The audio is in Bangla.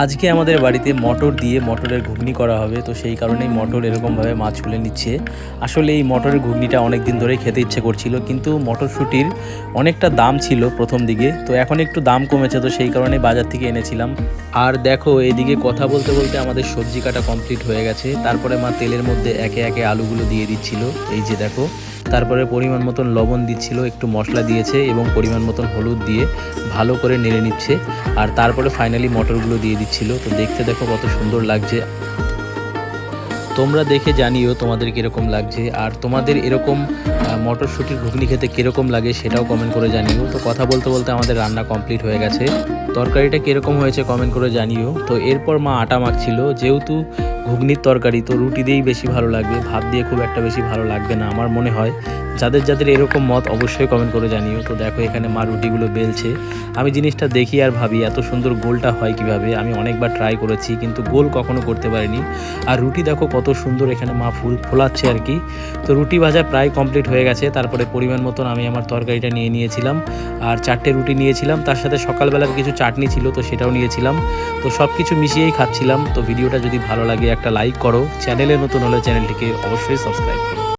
আজকে আমাদের বাড়িতে মটর দিয়ে মটরের ঘুগনি করা হবে, তো সেই কারণেই মটর এরকমভাবে মাছ ছুলে নিচ্ছে। আসলে এই মটরের ঘুগনিটা অনেক দিন ধরেই খেতে ইচ্ছে করছিল, কিন্তু মটরশুঁটির অনেকটা দাম ছিল প্রথম দিকে, তো এখন একটু দাম কমেছে, তো সেই কারণেই বাজার থেকে এনেছিলাম। আর দেখো এইদিকে কথা বলতে বলতে আমাদের সবজি কাটা কমপ্লিট হয়ে গেছে। তারপরে মা তেলের মধ্যে একে একে আলুগুলো দিয়ে দিচ্ছিল, এই যে দেখো। তারপরে পরিমাণ মতন লবণ দিচ্ছিল, একটু মশলা দিয়েছে এবং পরিমাণ মতন হলুদ দিয়ে ভালো করে নেড়ে নিচ্ছে। আর তারপরে ফাইনালি মটরগুলো দিয়ে দিচ্ছিল। তো দেখতে দেখো কত সুন্দর লাগছে। তোমরা দেখে জানিও তোমাদের কীরকম লাগছে, আর তোমাদের এরকম মটরশুঁটির ঘুগনি খেতে কীরকম লাগে সেটাও কমেন্ট করে জানিও। তো কথা বলতে বলতে আমাদের রান্না কমপ্লিট হয়ে গেছে। তরকারিটা কীরকম হয়েছে কমেন্ট করে জানিও। তো এরপর মা আটা মাখছিল, যেহেতু ঘুগনির তরকারি তো রুটি দিয়েই বেশি ভালো লাগবে, ভাত দিয়ে খুব একটা বেশি ভালো লাগবে না আমার মনে হয়। যাদের যাদের এরকম মত অবশ্যই কমেন্ট করে জানিও। তো দেখো এখানে মা রুটিগুলো বেলছে। আমি জিনিসটা দেখি আর ভাবি এত সুন্দর গোলটা হয় কিভাবে। আমি অনেকবার ট্রাই করেছি কিন্তু গোল কখনো করতে পারিনি। আর রুটি দেখো কত সুন্দর এখানে মা ফোলাচ্ছে আর কি। তো রুটি ভাজা প্রায় কমপ্লিট হয়ে গেছে। তারপরে পরিমাণ মতন আমি আমার তরকারিটা নিয়ে নিয়েছিলাম, আর 4টে রুটি নিয়েছিলাম, তার সাথে সকালবেলার কিছু চাটনি ছিল তো সেটাও নিয়েছিলাম। তো সব কিছু মিশিয়েই খাচ্ছিলাম। তো ভিডিওটা যদি ভালো লাগে একটা লাইক করো, চ্যানেলে নতুন হলে চ্যানেলটিকে অবশ্যই সাবস্ক্রাইব করো।